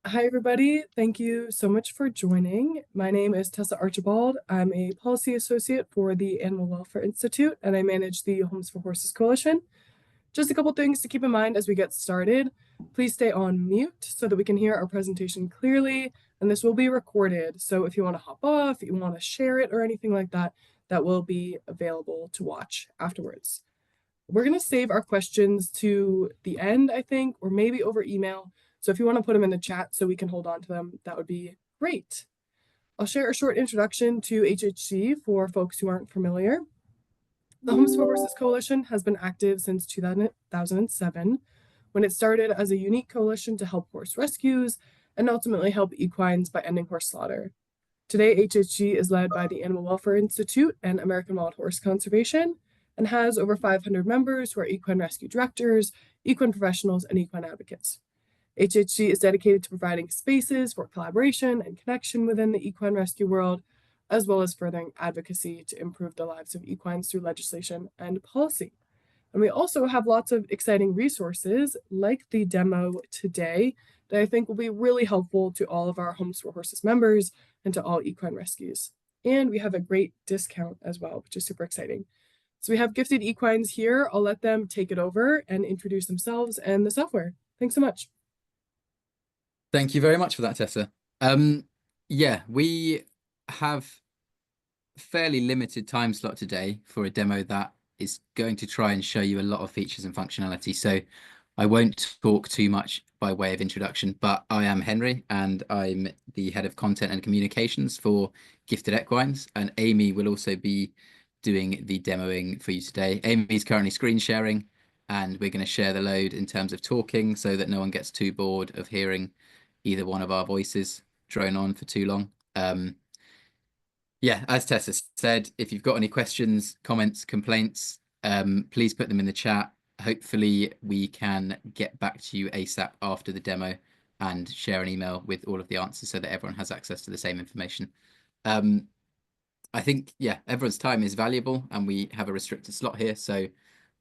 Hi, everybody. Thank you so much for joining. My name is Tessa Archibald. I'm a policy associate for the Animal Welfare Institute, and I manage the Homes for Horses Coalition. Just a couple things to keep in mind as we get started. Please stay on mute so that we can hear our presentation clearly, and this will be recorded. So if you want to hop off, you want to share it or anything like that, that will be available to watch afterwards. We're going to save our questions to the end, I think, or maybe over email. So if you want to put them in the chat so we can hold on to them, that would be great. I'll share a short introduction to HHC for folks who aren't familiar. The Homes for Horses Coalition has been active since 2007, when it started as a unique coalition to help horse rescues and ultimately help equines by ending horse slaughter. Today, HHG is led by the Animal Welfare Institute and American Wild Horse Conservation and has over 500 members who are equine rescue directors, equine professionals, and equine advocates. HHG is dedicated to providing spaces for collaboration and connection within the equine rescue world, as well as furthering advocacy to improve the lives of equines through legislation and policy. And we also have lots of exciting resources like the demo today that I think will be really helpful to all of our Homes for Horses members and to all equine rescues. And we have a great discount as well, which is super exciting. So we have gifted equines here. I'll let them take it over and introduce themselves and the software. Thanks so much. Thank you very much for that, Tessa. Yeah, we have fairly limited time slot today for a demo that is going to try and show you a lot of features and functionality. So I won't talk too much by way of introduction, but I am Henry and I'm the head of content and communications for Gifted Equines. And Amy will also be doing the demoing for you today. Amy's currently screen sharing and we're going to share the load in terms of talking so that no one gets too bored of hearing either one of our voices drone on for too long. Yeah, as Tessa said, if you've got any questions, comments, complaints, please put them in the chat. Hopefully, we can get back to you ASAP after the demo and share an email with all of the answers so that everyone has access to the same information. I think, yeah, everyone's time is valuable and we have a restricted slot here. So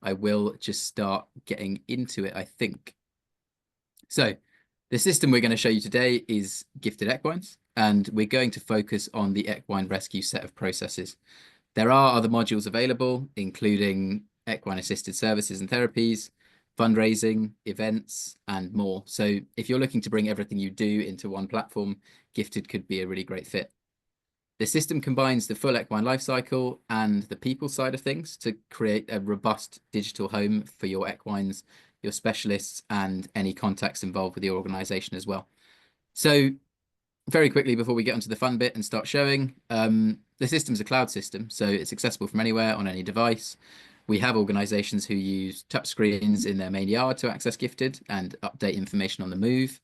I will just start getting into it, I think. So the system we're going to show you today is Gifted Equines, and we're going to focus on the equine rescue set of processes. There are other modules available, including equine assisted services and therapies, fundraising, events, and more. So if you're looking to bring everything you do into one platform, Gifted could be a really great fit. The system combines the full equine lifecycle and the people side of things to create a robust digital home for your equines, your specialists, and any contacts involved with the organization as well. So very quickly before we get onto the fun bit and start showing, the system's a cloud system, so it's accessible from anywhere on any device. We have organizations who use touchscreens in their main yard to access Gifted and update information on the move.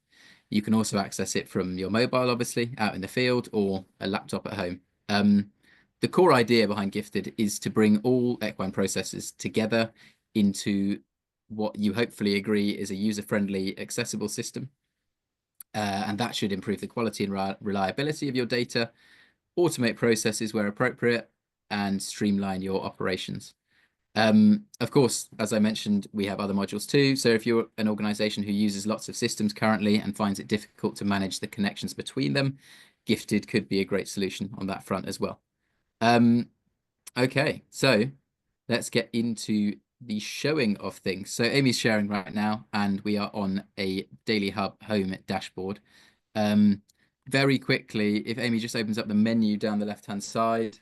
You can also access it from your mobile, obviously, out in the field or a laptop at home. The core idea behind Gifted is to bring all equine processes together into what you hopefully agree is a user-friendly, accessible system. And that should improve the quality and reliability of your data, automate processes where appropriate, and streamline your operations. Of course, as I mentioned, we have other modules too. So if you're an organization who uses lots of systems currently and finds it difficult to manage the connections between them, Gifted could be a great solution on that front as well. Okay, so let's get into the showing of things. So Amy's sharing right now, and we are on a Daily Hub home dashboard. Very quickly, if Amy just opens up the menu down the left-hand side,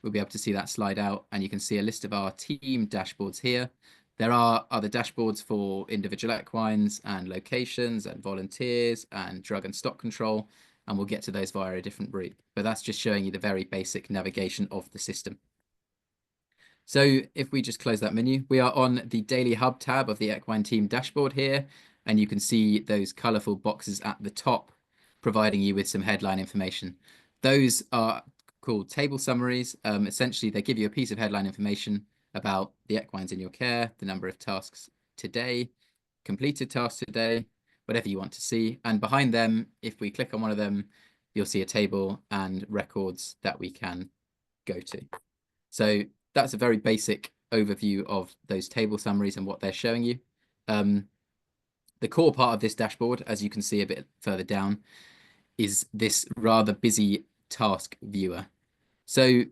we'll be able to see that slide out, and you can see a list of our team dashboards here. There are other dashboards for individual equines and locations and volunteers and drug and stock control, and we'll get to those via a different route. But that's just showing you the very basic navigation of the system. So if we just close that menu, we are on the Daily Hub tab of the Equine Team dashboard here, and you can see those colorful boxes at the top, providing you with some headline information. Those are called table summaries. Essentially, they give you a piece of headline information about the equines in your care, the number of tasks today, completed tasks today, whatever you want to see. And behind them, if we click on one of them, you'll see a table and records that we can go to. So that's a very basic overview of those table summaries and what they're showing you. The the core part of this dashboard, as you can see a bit further down, is this rather busy task viewer. So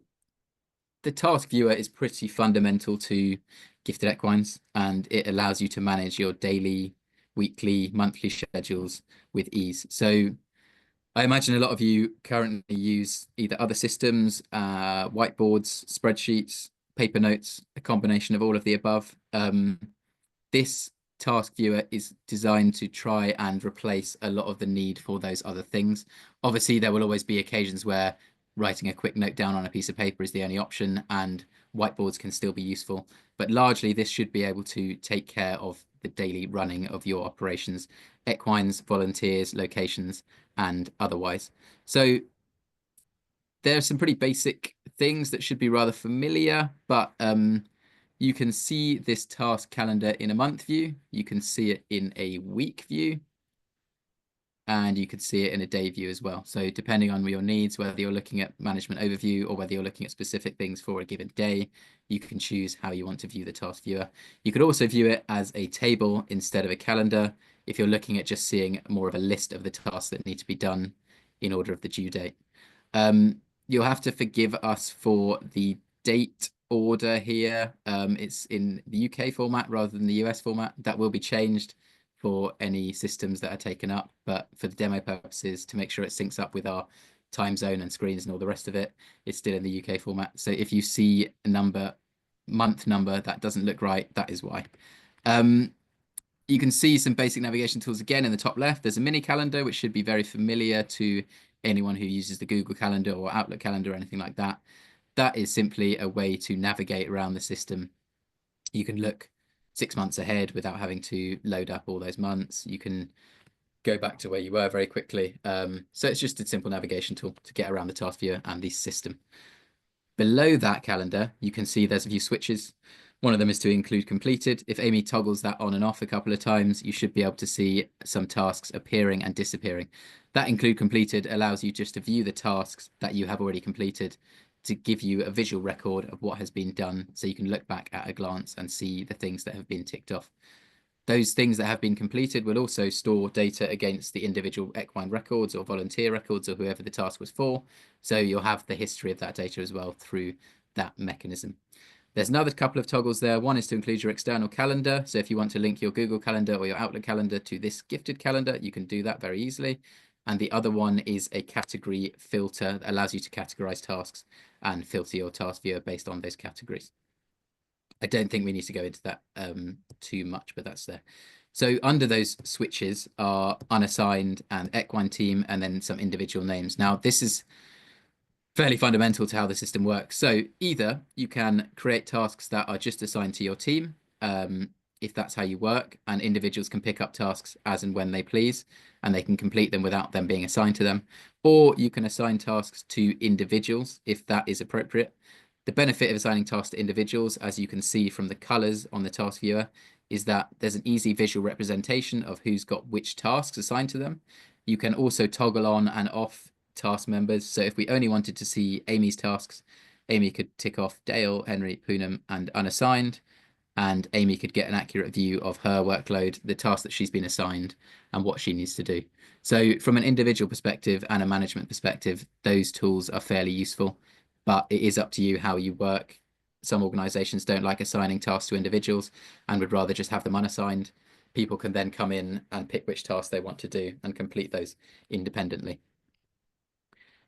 the task viewer is pretty fundamental to gifted equines, and it allows you to manage your daily, weekly, monthly schedules with ease. So I imagine a lot of you currently use either other systems, whiteboards, spreadsheets, paper notes, a combination of all of the above. This task viewer is designed to try and replace a lot of the need for those other things. Obviously, there will always be occasions where writing a quick note down on a piece of paper is the only option, and whiteboards can still be useful. But largely, this should be able to take care of the daily running of your operations, equines, volunteers, locations, and otherwise. So there are some pretty basic things that should be rather familiar, but you can see this task calendar in a month view. You can see it in a week view, and you could see it in a day view as well. So depending on your needs, whether you're looking at management overview or whether you're looking at specific things for a given day, you can choose how you want to view the task viewer. You could also view it as a table instead of a calendar if you're looking at just seeing more of a list of the tasks that need to be done in order of the due date. You'll have to forgive us for the date order here. It's in the UK format rather than the US format. That will be changed for any systems that are taken up, but for the demo purposes, to make sure it syncs up with our time zone and screens and all the rest of it, it's still in the UK format. So if you see a number, month number, that doesn't look right, that is why. You can see some basic navigation tools again in the top left. There's a mini calendar, which should be very familiar to anyone who uses the Google Calendar or Outlook Calendar or anything like that. That is simply a way to navigate around the system. You can look 6 months ahead without having to load up all those months. You can go back to where you were very quickly. So it's just a simple navigation tool to get around the task viewer and the system. Below that calendar, you can see there's a few switches. One of them is to include completed. If Amy toggles that on and off a couple of times, you should be able to see some tasks appearing and disappearing. That include completed allows you just to view the tasks that you have already completed to give you a visual record of what has been done, so you can look back at a glance and see the things that have been ticked off. Those things that have been completed will also store data against the individual equine records or volunteer records or whoever the task was for. So you'll have the history of that data as well through that mechanism. There's another couple of toggles there. One is to include your external calendar. So if you want to link your Google Calendar or your Outlook calendar to this gifted calendar, you can do that very easily. And the other one is a category filter that allows you to categorize tasks and filter your task viewer based on those categories. I don't think we need to go into that too much, but that's there. So under those switches are unassigned and equine team, and then some individual names. Now, this is fairly fundamental to how the system works. So either you can create tasks that are just assigned to your team, if that's how you work, and individuals can pick up tasks as and when they please, and they can complete them without them being assigned to them. Or you can assign tasks to individuals if that is appropriate. The benefit of assigning tasks to individuals, as you can see from the colors on the task viewer, is that there's an easy visual representation of who's got which tasks assigned to them. You can also toggle on and off task members. So if we only wanted to see Amy's tasks, Amy could tick off Dale, Henry, Poonam, and unassigned, and Amy could get an accurate view of her workload, the task that she's been assigned, and what she needs to do. So from an individual perspective and a management perspective, those tools are fairly useful, but it is up to you how you work. Some organizations don't like assigning tasks to individuals and would rather just have them unassigned. People can then come in and pick which tasks they want to do and complete those independently.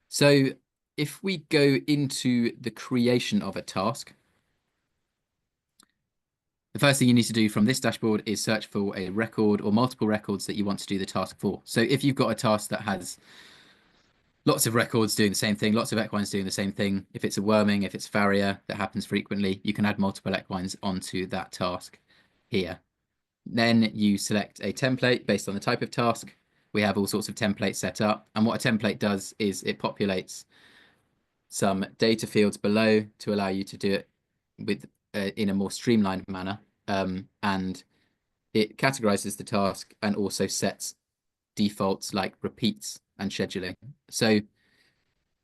So if we go into the creation of a task, the first thing you need to do from this dashboard is search for a record or multiple records that you want to do the task for. So if you've got a task that has lots of records doing the same thing, lots of equines doing the same thing, if it's a worming, if it's farrier that happens frequently, you can add multiple equines onto that task here. Then you select a template based on the type of task. We have all sorts of templates set up. And what a template does is it populates some data fields below to allow you to do it with in a more streamlined manner. And it categorizes the task and also sets defaults like repeats and scheduling. So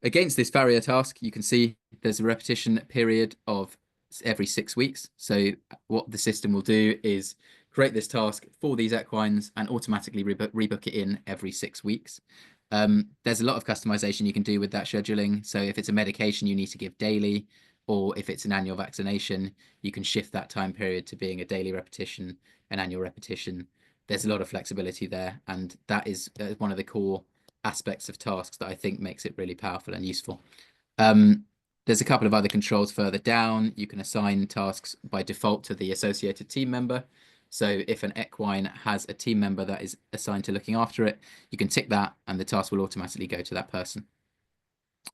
against this farrier task, you can see there's a repetition period of every 6 weeks. So what the system will do is create this task for these equines and automatically rebook it in every 6 weeks. There's a lot of customization you can do with that scheduling. So if it's a medication you need to give daily, or if it's an annual vaccination, you can shift that time period to being a daily repetition, an annual repetition. There's a lot of flexibility there, and that is one of the core aspects of tasks that I think makes it really powerful and useful. Um, there's a couple of other controls further down. You can assign tasks by default to the associated team member. So if an equine has a team member that is assigned to looking after it, you can tick that and the task will automatically go to that person.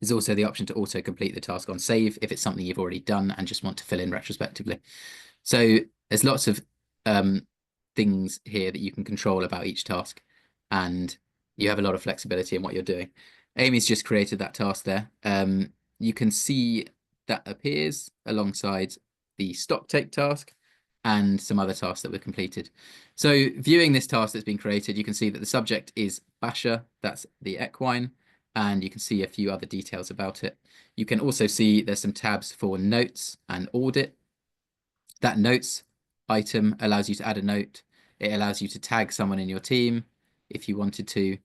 There's also the option to auto complete the task on save if it's something you've already done and just want to fill in retrospectively. So there's lots of things here that you can control about each task, and you have a lot of flexibility in what you're doing. Amy's just created that task there. You can see that appears alongside the stock take task and some other tasks that were completed. So viewing this task that's been created, you can see that the subject is Basha, that's the equine, and you can see a few other details about it. You can also see there's some tabs for notes and audit. That notes item allows you to add a note. It allows you to tag someone in your team if you wanted to.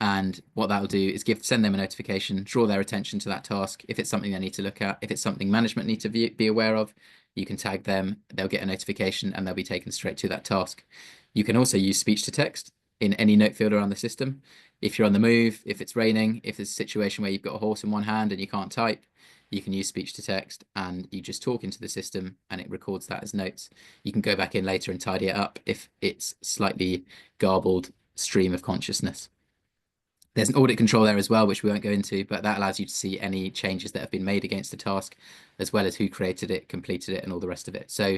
And what that'll do is send them a notification, draw their attention to that task. If it's something they need to look at, if it's something management need to be aware of, you can tag them, they'll get a notification and they'll be taken straight to that task. You can also use speech to text in any note field around the system. If you're on the move, if it's raining, if there's a situation where you've got a horse in one hand and you can't type, you can use speech to text and you just talk into the system and it records that as notes. You can go back in later and tidy it up if it's slightly garbled stream of consciousness. There's an audit control there as well, which we won't go into, but that allows you to see any changes that have been made against the task, as well as who created it, completed it, and all the rest of it. So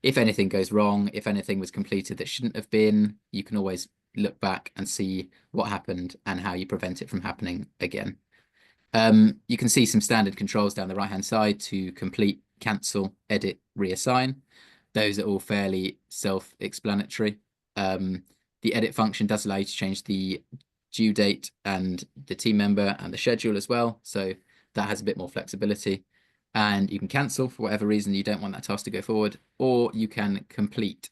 if anything goes wrong, if anything was completed that shouldn't have been, you can always look back and see what happened and how you prevent it from happening again. You can see some standard controls down the right-hand side to complete, cancel, edit, reassign. Those are all fairly self-explanatory. The edit function does allow you to change the due date and the team member and the schedule as well. So that has a bit more flexibility. And you can cancel for whatever reason you don't want that task to go forward, or you can complete.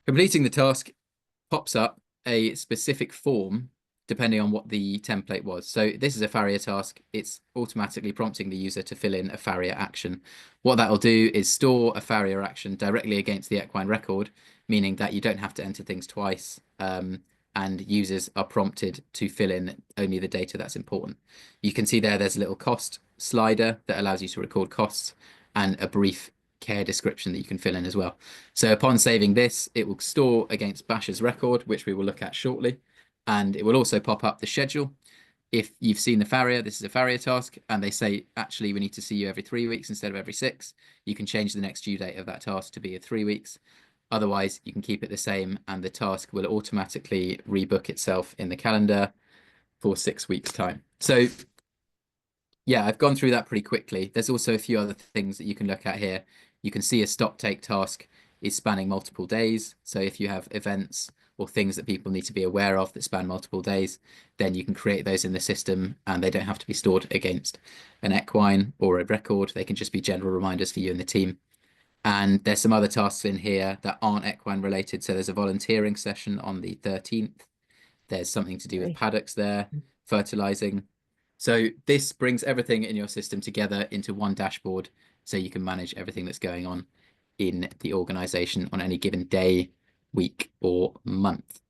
Completing the task pops up a specific form depending on what the template was. So this is a farrier task. It's automatically prompting the user to fill in a farrier action. What that'll do is store a farrier action directly against the equine record, meaning that you don't have to enter things twice. And users are prompted to fill in only the data that's important. You can see there's a little cost slider that allows you to record costs and a brief care description that you can fill in as well. So upon saving this, it will store against Basha's record, which we will look at shortly. And it will also pop up the schedule. If you've seen the farrier, this is a farrier task, and they say, actually, we need to see you every 3 weeks instead of every 6, you can change the next due date of that task to be at 3 weeks. Otherwise, you can keep it the same, and the task will automatically rebook itself in the calendar for 6 weeks' time. So yeah, I've gone through that pretty quickly. There's also a few other things that you can look at here. You can see a stock take task is spanning multiple days. So if you have events or things that people need to be aware of that span multiple days, then you can create those in the system and they don't have to be stored against an equine or a record. They can just be general reminders for you and the team. And there's some other tasks in here that aren't equine related. So there's a volunteering session on the 13th. There's something to do with paddocks there, fertilizing. So this brings everything in your system together into one dashboard so you can manage everything that's going on in the organization on any given day, week, or month.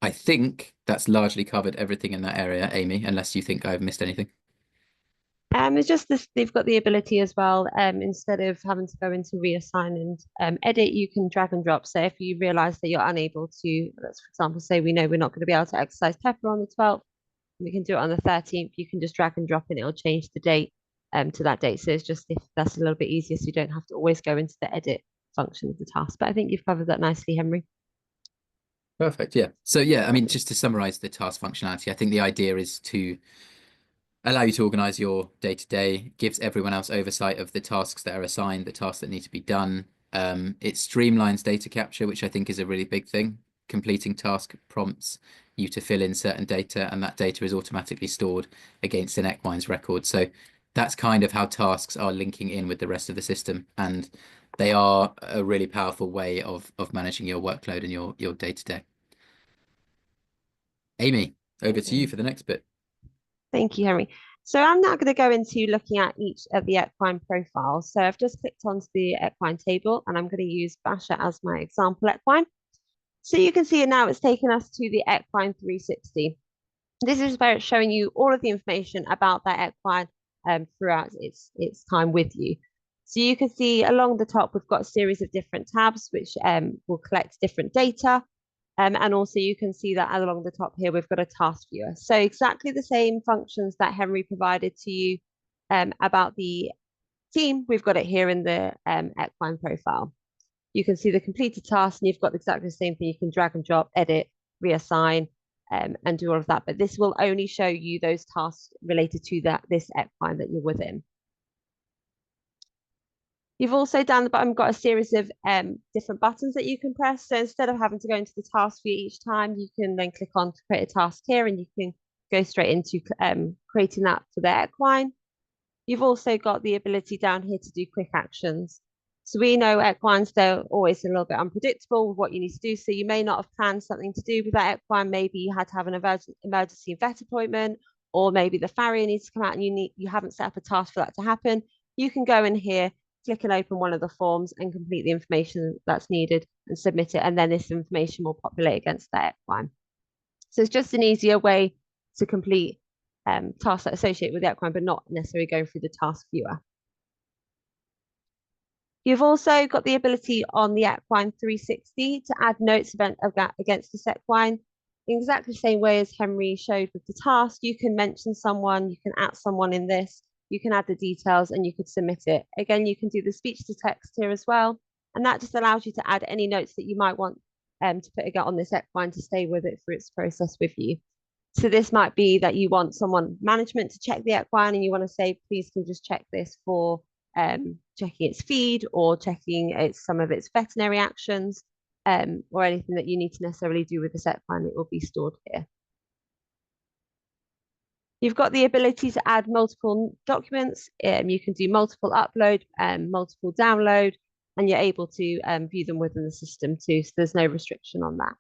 I think that's largely covered everything in that area, Amy, unless you think I've missed anything. It's just this, they've got the ability as well, instead of having to go into reassign and edit, you can drag and drop. So if you realize that you're unable to, let's for example, say we know we're not going to be able to exercise Pepper on the 12th, we can do it on the 13th, you can just drag and drop and it'll change the date to that date. So it's just if that's a little bit easier, so you don't have to always go into the edit function of the task. But I think you've covered that nicely, Henry. Perfect. Yeah. So yeah, I mean, just to summarize the task functionality, I think the idea is to allow you to organize your day to day, gives everyone else oversight of the tasks that are assigned, the tasks that need to be done. It streamlines data capture, which I think is a really big thing. Completing task prompts you to fill in certain data, and that data is automatically stored against an equine's record. So that's kind of how tasks are linking in with the rest of the system. And they are a really powerful way of managing your workload and your day to day. Amy, over to you for the next bit. Thank you, Henry. So I'm now going to go into looking at each of the equine profiles. So I've just clicked onto the equine table and I'm going to use Basher as my example equine. So you can see now it's taken us to the equine 360. This is where it's showing you all of the information about that equine throughout its time with you. So you can see along the top, we've got a series of different tabs, which will collect different data. And also you can see that along the top here, we've got a task viewer. So exactly the same functions that Henry provided to you about the team, we've got it here in the equine profile. You can see the completed task and you've got exactly the same thing. You can drag and drop, edit, reassign, and do all of that. But this will only show you those tasks related to this equine that you're within. You've also down the bottom got a series of different buttons that you can press. So instead of having to go into the task view each time, you can then click on to create a task here and you can go straight into creating that for the equine. You've also got the ability down here to do quick actions. So we know equines, they're always a little bit unpredictable with what you need to do. So you may not have planned something to do with that equine. Maybe you had to have an emergency vet appointment, or maybe the farrier needs to come out and you haven't set up a task for that to happen. You can go in here, click and open one of the forms and complete the information that's needed and submit it. And then this information will populate against that equine. So it's just an easier way to complete tasks that associate with the equine, but not necessarily going through the task viewer. You've also got the ability on the Equine 360 to add notes against this equine in exactly the same way as Henry showed with the task. You can mention someone, you can add someone in this, you can add the details and you could submit it. Again, you can do the speech to text here as well. And that just allows you to add any notes that you might want to put on this equine to stay with it through its process with you. So this might be that you want someone management to check the equine and you want to say, please can you just check this for checking its feed or checking some of its veterinary actions or anything that you need to necessarily do with this equine, it will be stored here. You've got the ability to add multiple documents. You can do multiple upload and multiple download, and you're able to view them within the system too. So there's no restriction on that.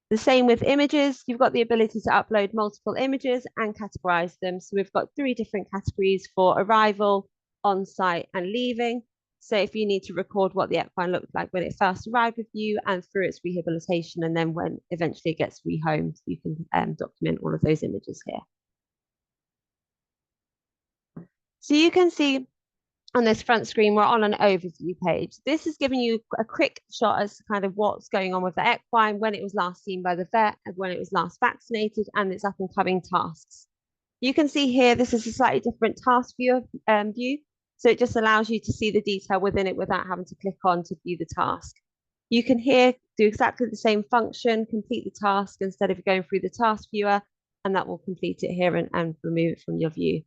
The same with images. You've got the ability to upload multiple images and categorize them. So we've got 3 different categories for arrival, on-site, and leaving. So if you need to record what the equine looked like when it first arrived with you and through its rehabilitation, and then when eventually it gets rehomed, you can document all of those images here. So you can see on this front screen, we're on an overview page. This is giving you a quick shot as to kind of what's going on with the equine, when it was last seen by the vet, and when it was last vaccinated, and its up and coming tasks. You can see here, this is a slightly different task view. So it just allows you to see the detail within it without having to click on to view the task. You can here do exactly the same function, complete the task instead of going through the task viewer, and that will complete it here and remove it from your view.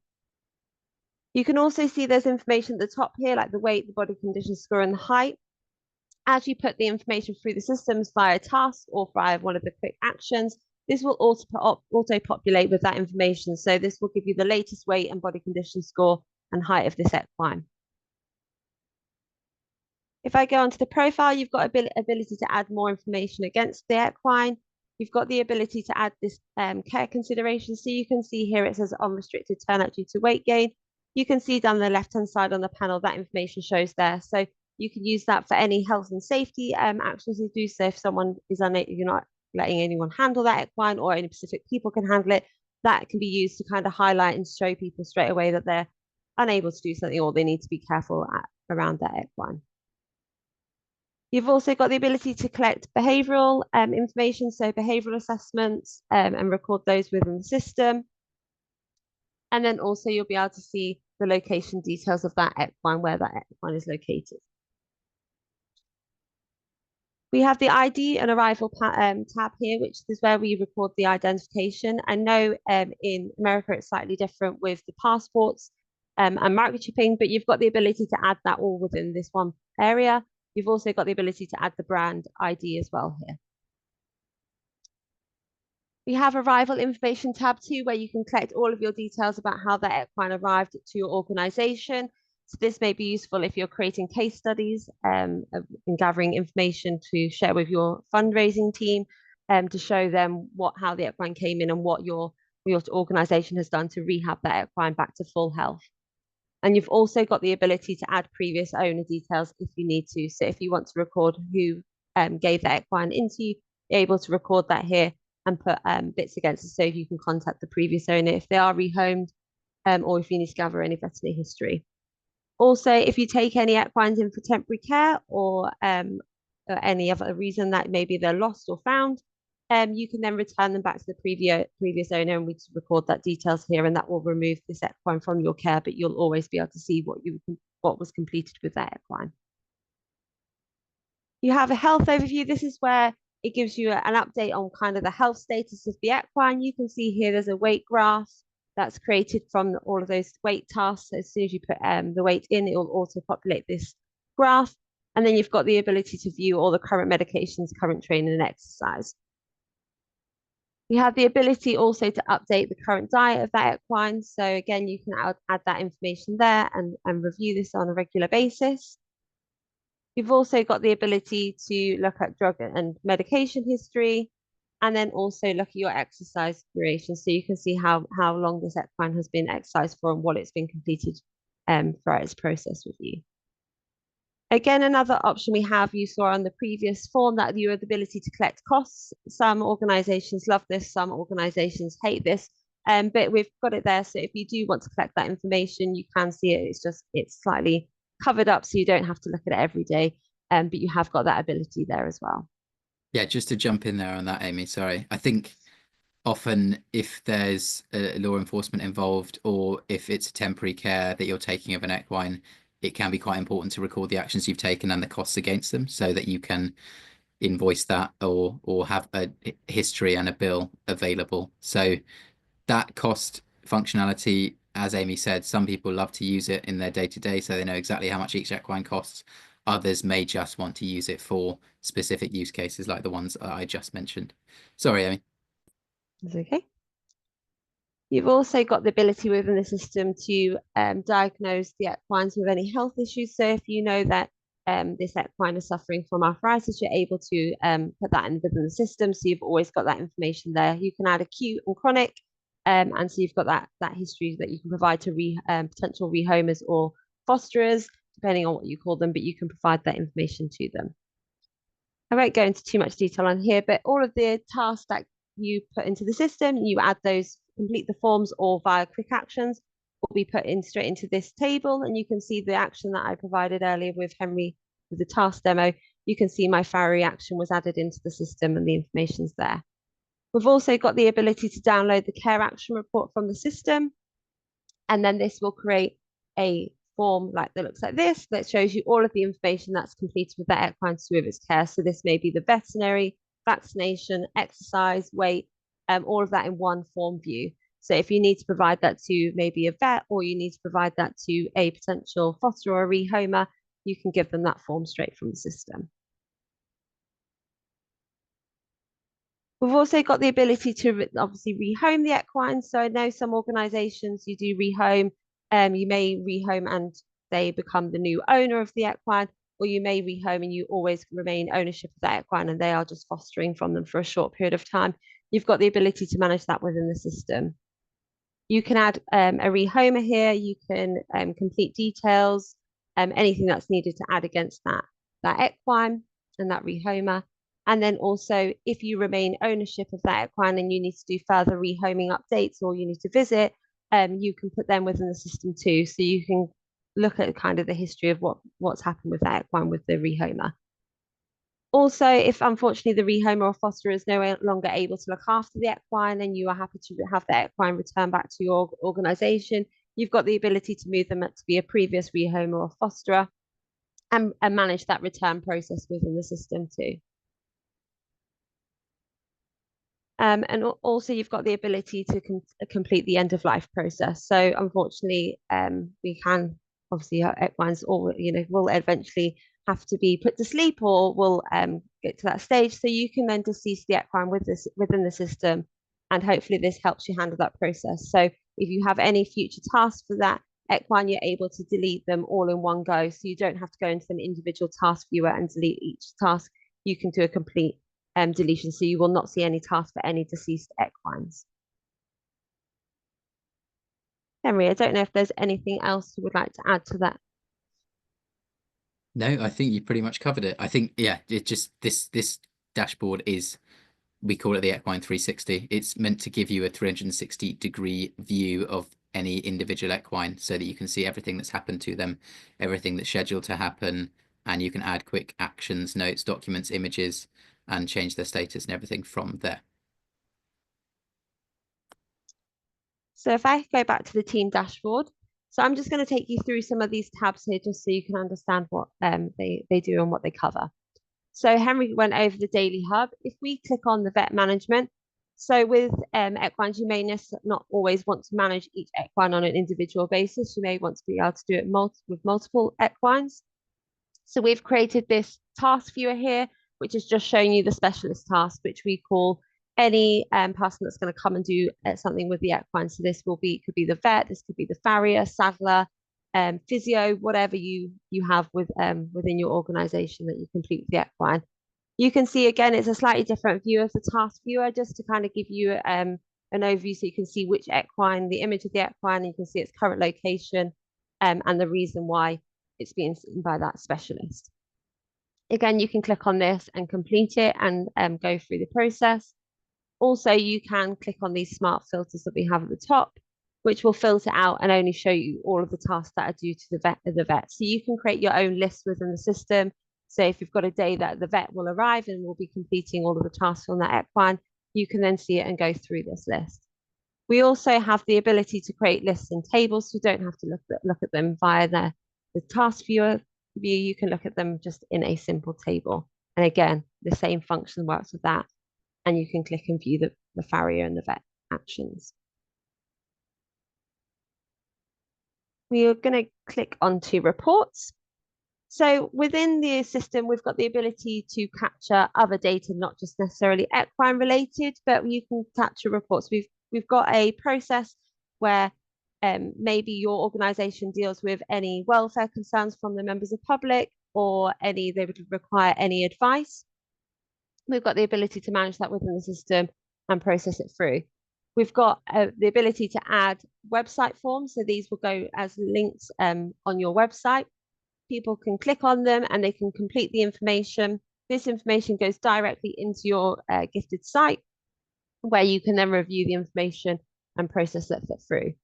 You can also see there's information at the top here, like the weight, the body condition score, and the height. As you put the information through the systems via task or via one of the quick actions, this will auto-populate with that information. So this will give you the latest weight and body condition score and height of this equine. If I go onto the profile, you've got ability to add more information against the equine. You've got the ability to add this care consideration. So you can see here it says unrestricted turnout due to weight gain. You can see down the left-hand side on the panel that information shows there. So you can use that for any health and safety actions you do. So if someone is unable, you're not letting anyone handle that equine or any specific people can handle it, that can be used to kind of highlight and show people straight away that they're unable to do something or they need to be careful around that equine. You've also got the ability to collect behavioural information, so behavioural assessments and record those within the system. And then also you'll be able to see the location details of that equine, where that equine is located. We have the ID and arrival tab here, which is where we record the identification. I know in America it's slightly different with the passports and microchipping, but you've got the ability to add that all within this one area. You've also got the ability to add the brand ID as well here. We have arrival information tab too, where you can collect all of your details about how that equine arrived to your organization. So this may be useful if you're creating case studies and gathering information to share with your fundraising team, to show them how the equine came in and what your organization has done to rehab that equine back to full health. And you've also got the ability to add previous owner details if you need to. So if you want to record who gave that equine into you, you're able to record that here and put bits against it, so you can contact the previous owner if they are rehomed, or if you need to gather any veterinary history. Also, if you take any equines in for temporary care or any other reason that maybe they're lost or found, you can then return them back to the previous owner, and we just record that details here, and that will remove this equine from your care, but you'll always be able to see what was completed with that equine. You have a health overview. This is where it gives you an update on kind of the health status of the equine. You can see here there's a weight graph that's created from all of those weight tasks. So as soon as you put the weight in, it will auto populate this graph. And then you've got the ability to view all the current medications, current training and exercise. You have the ability also to update the current diet of that equine. So again, you can add that information there and review this on a regular basis. You've also got the ability to look at drug and medication history, and then also look at your exercise duration. So you can see how long this equine has been exercised for and what it's been completed throughout its process with you. Again, another option we have, you saw on the previous form, that you have the ability to collect costs. Some organizations love this, some organizations hate this, but we've got it there. So if you do want to collect that information, you can see it. It's slightly covered up, so you don't have to look at it every day, but you have got that ability there as well. Yeah, just to jump in there on that, Amy, sorry. I think often if there's law enforcement involved, or if it's a temporary care that you're taking of an equine, it can be quite important to record the actions you've taken and the costs against them, so that you can invoice that or have a history and a bill available. So that cost functionality, as Amy said, some people love to use it in their day-to-day, so they know exactly how much each equine costs. Others may just want to use it for specific use cases like the ones I just mentioned. Sorry, Amy. That's okay. You've also got the ability within the system to diagnose the equines with any health issues. So if you know that this equine is suffering from arthritis, you're able to put that within the system. So you've always got that information there. You can add acute and chronic, and so you've got that history that you can provide to potential rehomers or fosterers, depending on what you call them, but you can provide that information to them. I won't go into too much detail on here, but all of the tasks that you put into the system, you add those, complete the forms or via quick actions, will be put in straight into this table. And you can see the action that I provided earlier with Henry with the task demo. You can see my farrier action was added into the system and the information's there. We've also got the ability to download the care action report from the system. And then this will create a form that looks like this, that shows you all of the information that's completed with that equine to do with its care. So this may be the veterinary, vaccination, exercise, weight, all of that in one form view. So if you need to provide that to maybe a vet, or you need to provide that to a potential foster or a rehomer, you can give them that form straight from the system. We've also got the ability to obviously rehome the equine. So I know some organizations, you do rehome, you may rehome and they become the new owner of the equine, or you may rehome and you always remain ownership of that equine and they are just fostering from them for a short period of time. You've got the ability to manage that within the system. You can add a rehomer here. You can complete details, anything that's needed to add against that equine and that rehomer. And then also, if you remain ownership of that equine and you need to do further rehoming updates, or you need to visit, you can put them within the system too. So you can look at kind of the history of what's happened with that equine with the rehomer. Also, if unfortunately the rehomer or fosterer is no longer able to look after the equine and you are happy to have the equine return back to your organisation, you've got the ability to move them to be a previous rehomer or fosterer and manage that return process within the system too. And also you've got the ability to complete the end of life process. So unfortunately, we can obviously equines will eventually have to be put to sleep or will get to that stage. So you can then decease the equine within the system, and hopefully this helps you handle that process. So if you have any future tasks for that equine, you're able to delete them all in one go. So you don't have to go into an individual task viewer and delete each task. You can do a complete deletion. So you will not see any task for any deceased equines. Henry, I don't know if there's anything else you would like to add to that. No, I think you pretty much covered it. I think, yeah, it just this dashboard is, we call it the Equine 360. It's meant to give you a 360-degree view of any individual equine so that you can see everything that's happened to them, everything that's scheduled to happen, and you can add quick actions, notes, documents, images, and change their status and everything from there. So if I go back to the team dashboard, so I'm just going to take you through some of these tabs here just so you can understand what they do and what they cover. So Henry went over the daily hub. If we click on the vet management, so with equines, you may not always want to manage each equine on an individual basis. You may want to be able to do it with multiple equines. So we've created this task viewer here, which is just showing you the specialist task, which we call any person that's going to come and do something with the equine. So this could be the vet, this could be the farrier, saddler, physio, whatever you have within your organization that you complete with the equine. You can see again, it's a slightly different view of the task viewer, just to kind of give you an overview so you can see which equine, the image of the equine, you can see its current location and the reason why it's being seen by that specialist. Again, you can click on this and complete it and go through the process. Also, you can click on these smart filters that we have at the top, which will filter out and only show you all of the tasks that are due to the vet. So you can create your own list within the system. So if you've got a day that the vet will arrive and will be completing all of the tasks on that equine, you can then see it and go through this list. We also have the ability to create lists and tables, so you don't have to look at them via the task viewer view. You can look at them just in a simple table. And again, the same function works with that. And you can click and view the farrier and the vet actions. We are going to click onto reports. So within the system, we've got the ability to capture other data, not just necessarily equine related, but you can capture reports. We've got a process where maybe your organization deals with any welfare concerns from the members of public, or they would require any advice. We've got the ability to manage that within the system and process it through. We've got the ability to add website forms. So these will go as links on your website. People can click on them and they can complete the information. This information goes directly into your gifted site, where you can then review the information and process it through.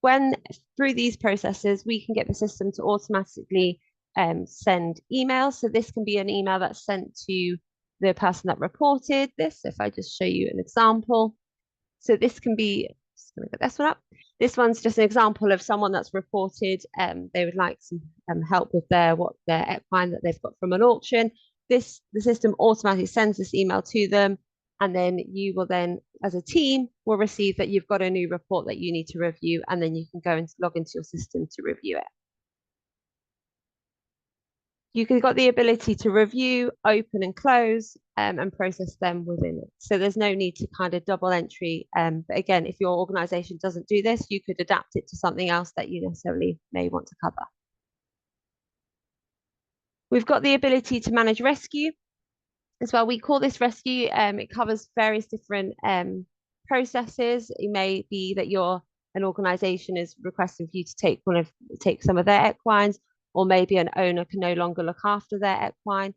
When through these processes, we can get the system to automatically send emails. So this can be an email that's sent to the person that reported this. If I just show you an example. So this can be, just going to get this one up. This one's just an example of someone that's reported they would like some help with their equine that they've got from an auction. The system automatically sends this email to them, and then you will then, as a team, will receive that you've got a new report that you need to review, and then you can go and log into your system to review it. You've got the ability to review, open and close and process them within it. So there's no need to kind of double entry. But again, if your organization doesn't do this, you could adapt it to something else that you necessarily may want to cover. We've got the ability to manage rescue as well. We call this rescue. It covers various different processes. It may be that an organization is requesting for you to take some of their equines, or maybe an owner can no longer look after their equine,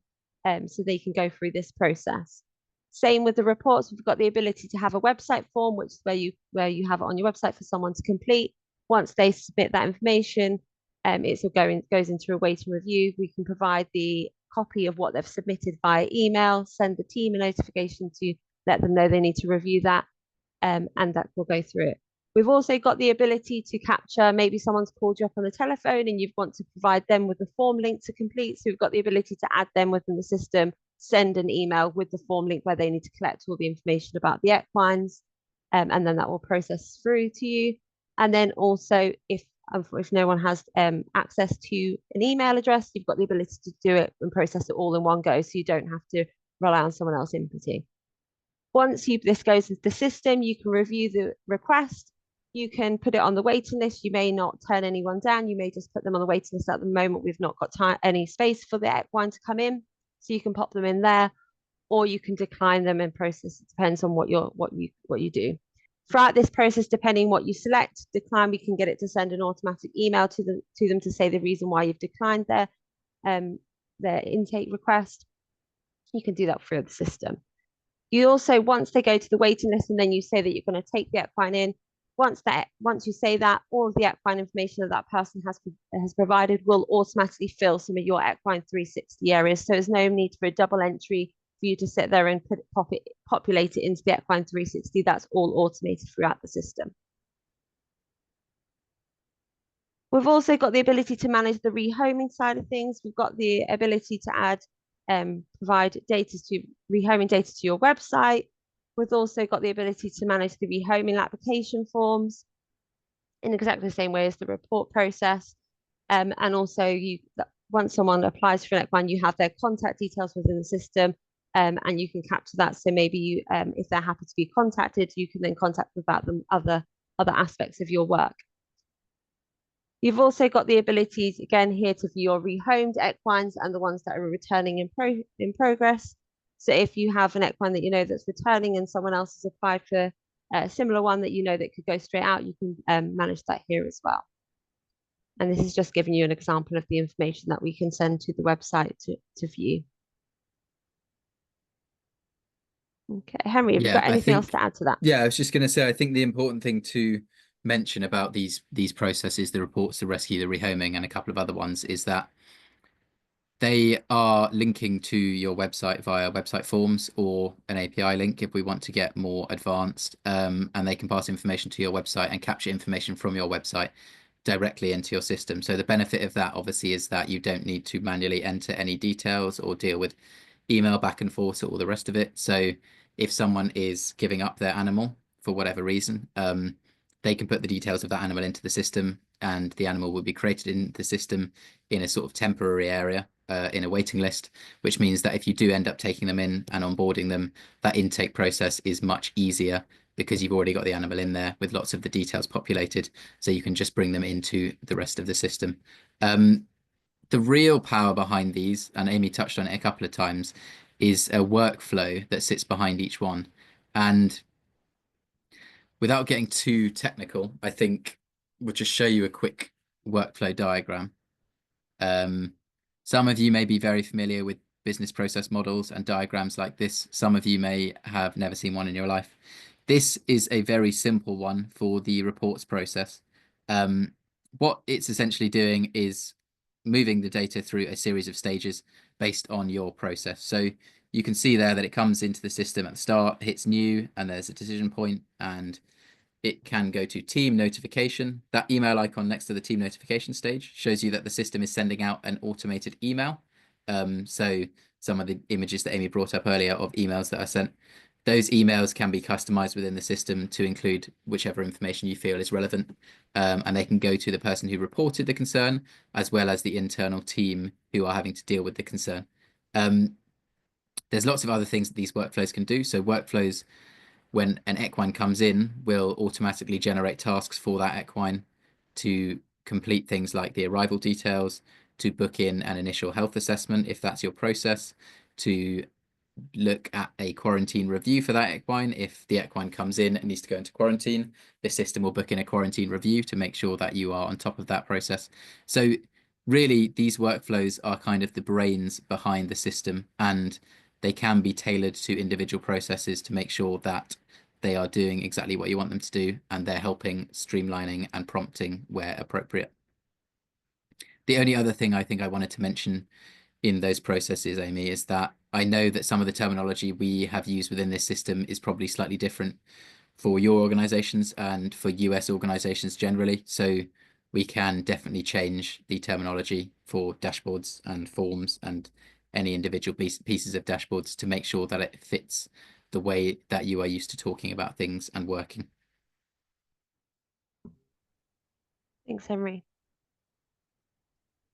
so they can go through this process. Same with the reports. We've got the ability to have a website form, which is where you have it on your website for someone to complete. Once they submit that information, it goes into a waiting review. We can provide the copy of what they've submitted via email, send the team a notification to let them know they need to review that, and that will go through it. We've also got the ability to capture, maybe someone's called you up on the telephone and you want to provide them with the form link to complete. So we've got the ability to add them within the system, send an email with the form link where they need to collect all the information about the equines, and then that will process through to you. And then also, if no one has access to an email address, you've got the ability to do it and process it all in one go, so you don't have to rely on someone else inputting. Once this goes into the system, you can review the request. You can put it on the waiting list. You may not turn anyone down. You may just put them on the waiting list at the moment. We've not got time, any space for the equine to come in. So you can pop them in there, or you can decline them and process. It depends on what you do. Throughout this process, depending what you select, decline, we can get it to send an automatic email to them to say the reason why you've declined their intake request. You can do that through the system. You also, once they go to the waiting list and then you say that you're going to take the equine in, once you say that, all of the equine information that person has provided will automatically fill some of your equine 360 areas. So there's no need for a double entry for you to sit there and populate it into the equine 360. That's all automated throughout the system. We've also got the ability to manage the rehoming side of things. We've got the ability to add, provide rehoming data to your website. We've also got the ability to manage the rehoming application forms in exactly the same way as the report process. And also, once someone applies for an equine, you have their contact details within the system, and you can capture that. So maybe if they're happy to be contacted, you can then contact about them other aspects of your work. You've also got the abilities, again, here to view your rehomed equines and the ones that are returning in progress. So if you have an equine that you know that's returning and someone else has applied for a similar one that you know that could go straight out, you can manage that here as well. And this is just giving you an example of the information that we can send to the website to view. Okay, Henry, have you got anything else to add to that? Yeah, I was just going to say, I think the important thing to mention about these processes, the reports, the rescue, the rehoming, and a couple of other ones, is that they are linking to your website via website forms or an API link if we want to get more advanced, and they can pass information to your website and capture information from your website directly into your system. So the benefit of that obviously is that you don't need to manually enter any details or deal with email back and forth or all the rest of it. So if someone is giving up their animal for whatever reason, they can put the details of that animal into the system, and the animal will be created in the system in a sort of temporary area in a waiting list, which means that if you do end up taking them in and onboarding them, that intake process is much easier because you've already got the animal in there with lots of the details populated, so you can just bring them into the rest of the system. The real power behind these, and Amy touched on it a couple of times, is a workflow that sits behind each one. And without getting too technical, I think we'll just show you a quick workflow diagram. Some of you may be very familiar with business process models and diagrams like this. Some of you may have never seen one in your life. This is a very simple one for the reports process. What it's essentially doing is moving the data through a series of stages based on your process. So you can see there that it comes into the system at the start, hits new, and there's a decision point, and it can go to team notification. That email icon next to the team notification stage shows you that the system is sending out an automated email. So some of the images that Amy brought up earlier of emails that are sent, those emails can be customized within the system to include whichever information you feel is relevant. And they can go to the person who reported the concern, as well as the internal team who are having to deal with the concern. There's lots of other things that these workflows can do. So workflows, when an equine comes in, will automatically generate tasks for that equine to complete things like the arrival details, to book in an initial health assessment if that's your process, to look at a quarantine review for that equine. If the equine comes in and needs to go into quarantine, the system will book in a quarantine review to make sure that you are on top of that process. So really, these workflows are kind of the brains behind the system, and they can be tailored to individual processes to make sure that they are doing exactly what you want them to do, and they're helping streamlining and prompting where appropriate. The only other thing I think I wanted to mention in those processes, Amy, is that I know that some of the terminology we have used within this system is probably slightly different for your organizations and for US organizations generally. So we can definitely change the terminology for dashboards and forms and any individual pieces of dashboards to make sure that it fits the way that you are used to talking about things and working. Thanks, Henry.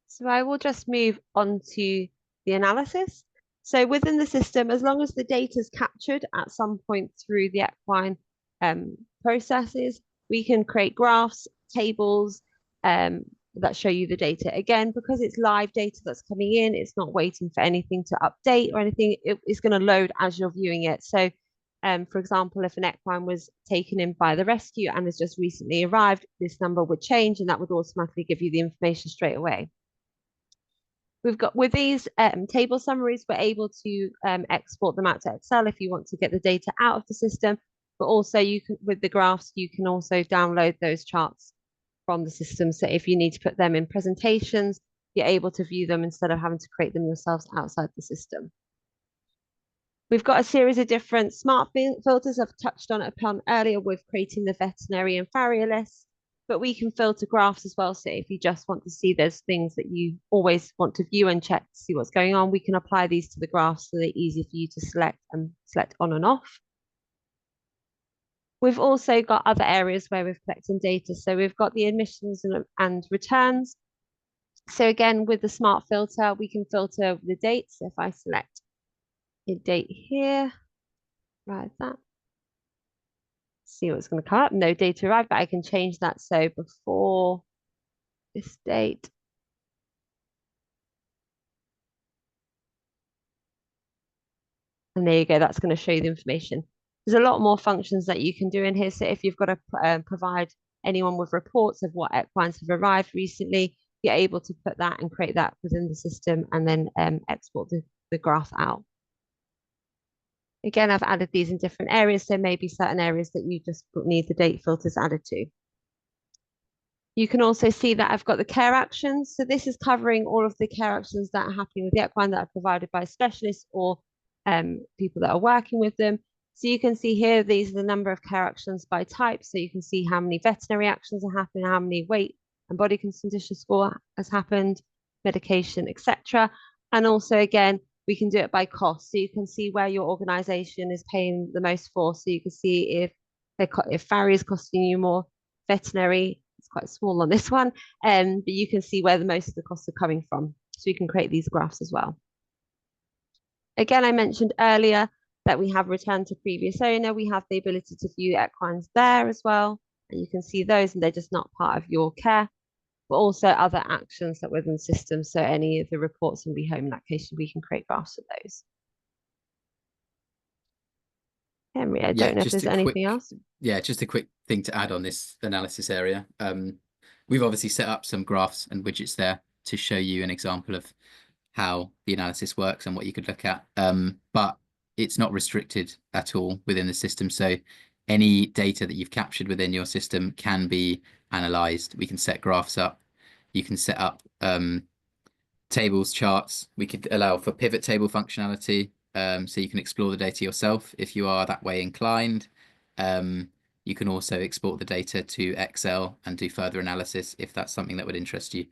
So I will just move on to the analysis. So within the system, as long as the data is captured at some point through the equine processes, We can create graphs, tables, that show you the data. Again, because it's live data that's coming in, it's not waiting for anything to update or anything. It's going to load as you're viewing it. So, for example, if an equine was taken in by the rescue and has just recently arrived, this number would change and that would automatically give you the information straight away. We've got with these table summaries, we're able to export them out to Excel if you want to get the data out of the system, but also you can, with the graphs, you can also download those charts from the system. So if you need to put them in presentations, you're able to view them instead of having to create them yourselves outside the system. We've got a series of different smart filters I've touched on upon earlier with creating the veterinary and farrier lists, but we can filter graphs as well. So if you just want to see those things that you always want to view and check to see what's going on, we can apply these to the graphs so they're easy for you to select and select on and off. We've also got other areas where we're collecting data. So we've got the admissions and returns. So again, with the smart filter, we can filter the dates. If I select a date here, right, that. See what's going to come up. No data arrived, but I can change that. So before this date. And there you go. That's going to show you the information. There's a lot more functions that you can do in here. So if you've got to provide anyone with reports of what equines have arrived recently, you're able to put that and create that within the system and then export the graph out. Again, I've added these in different areas. So maybe certain areas that you just need the date filters added to. You can also see that I've got the care actions. So this is covering all of the care actions that are happening with the equine that are provided by specialists or people that are working with them. So you can see here, these are the number of care actions by type. So you can see how many veterinary actions are happening, how many weight and body condition score has happened, medication, etc. And also, again, we can do it by cost. So you can see where your organization is paying the most for. So you can see if farrier is costing you more, veterinary, it's quite small on this one, but you can see where the most of the costs are coming from. So you can create these graphs as well. Again, I mentioned earlier that we have returned to previous owner. We have the ability to view equines there as well. And you can see those and they're just not part of your care, but also other actions that were within the system. So any of the reports and rehome, in that case, we can create graphs of those. Henry, I don't know if there's anything else. Yeah, just a quick thing to add on this analysis area. We've obviously set up some graphs and widgets there to show you an example of how the analysis works and what you could look at. But it's not restricted at all within the system. So any data that you've captured within your system can be analyzed. We can set graphs up. You can set up tables, charts. We could allow for pivot table functionality. So you can explore the data yourself if you are that way inclined. You can also export the data to Excel and do further analysis if that's something that would interest you.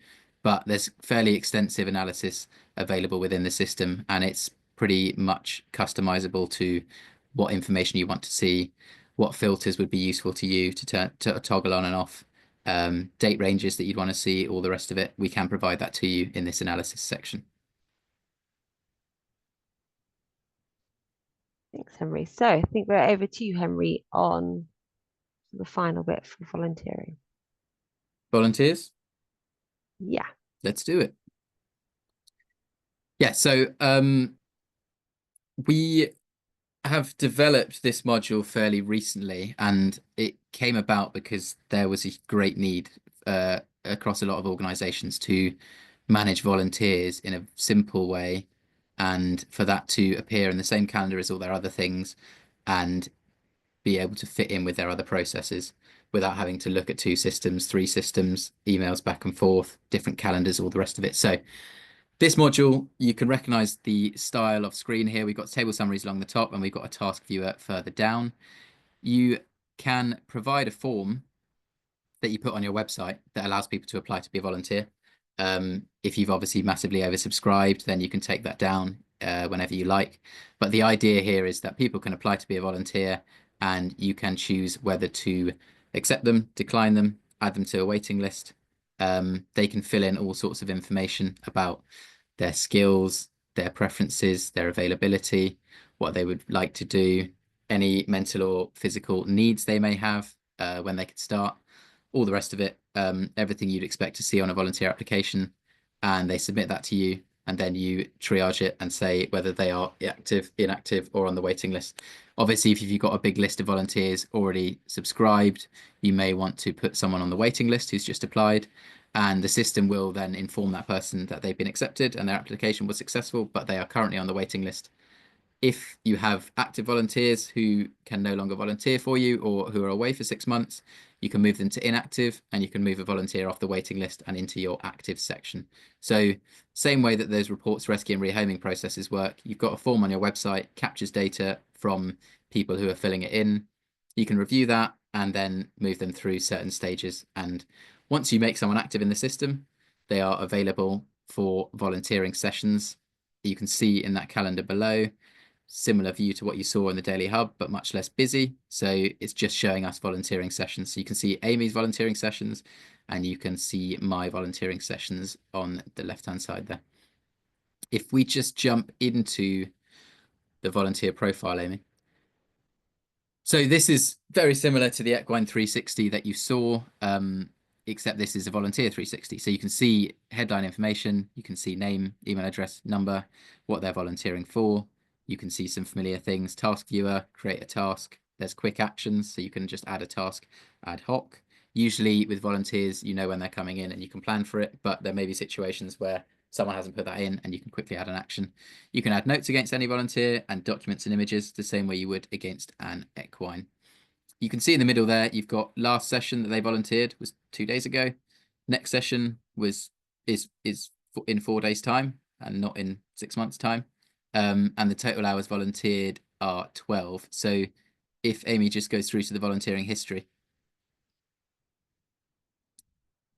But there's fairly extensive analysis available within the system, and it's pretty much customizable to what information you want to see, what filters would be useful to you to toggle on and off, date ranges that you'd want to see, all the rest of it. We can provide that to you in this analysis section. Thanks, Henry. So I think we're over to you, Henry, on the final bit for volunteering. Volunteers? Yeah. Let's do it. Yeah, so we have developed this module fairly recently, and it came about because there was a great need across a lot of organizations to manage volunteers in a simple way, and for that to appear in the same calendar as all their other things and be able to fit in with their other processes without having to look at 2 systems, 3 systems, emails back and forth, different calendars, all the rest of it. So this module, you can recognize the style of screen here. We've got table summaries along the top and we've got a task viewer further down. You can provide a form that you put on your website that allows people to apply to be a volunteer. If you've obviously massively oversubscribed, then you can take that down whenever you like. But the idea here is that people can apply to be a volunteer and you can choose whether to accept them, decline them, add them to a waiting list. They can fill in all sorts of information about their skills, their preferences, their availability, what they would like to do, any mental or physical needs they may have, when they could start, all the rest of it, everything you'd expect to see on a volunteer application, and they submit that to you, and then you triage it and say whether they are active, inactive, or on the waiting list. Obviously, if you've got a big list of volunteers already subscribed, you may want to put someone on the waiting list who's just applied, and the system will then inform that person that they've been accepted and their application was successful, but they are currently on the waiting list. If you have active volunteers who can no longer volunteer for you or who are away for 6 months, you can move them to inactive, and you can move a volunteer off the waiting list and into your active section. So same way that those reports, rescue and rehoming processes work, you've got a form on your website, captures data from people who are filling it in. You can review that and then move them through certain stages. And once you make someone active in the system, they are available for volunteering sessions. You can see in that calendar below, similar view to what you saw in the Daily Hub, but much less busy. So it's just showing us volunteering sessions. So you can see Amy's volunteering sessions, and you can see my volunteering sessions on the left-hand side there. If we just jump into the volunteer profile, Amy. So this is very similar to the Equine 360 that you saw, except this is a volunteer 360. So you can see headline information, you can see name, email address, number, what they're volunteering for. You can see some familiar things, task viewer, create a task. There's quick actions, so you can just add a task ad hoc. Usually with volunteers, you know when they're coming in and you can plan for it, but there may be situations where someone hasn't put that in and you can quickly add an action. You can add notes against any volunteer and documents and images the same way you would against an equine. You can see in the middle there, you've got last session that they volunteered was 2 days ago. Next session is in 4 days time and not in 6 months time. And the total hours volunteered are 12. So if Amy just goes through to the volunteering history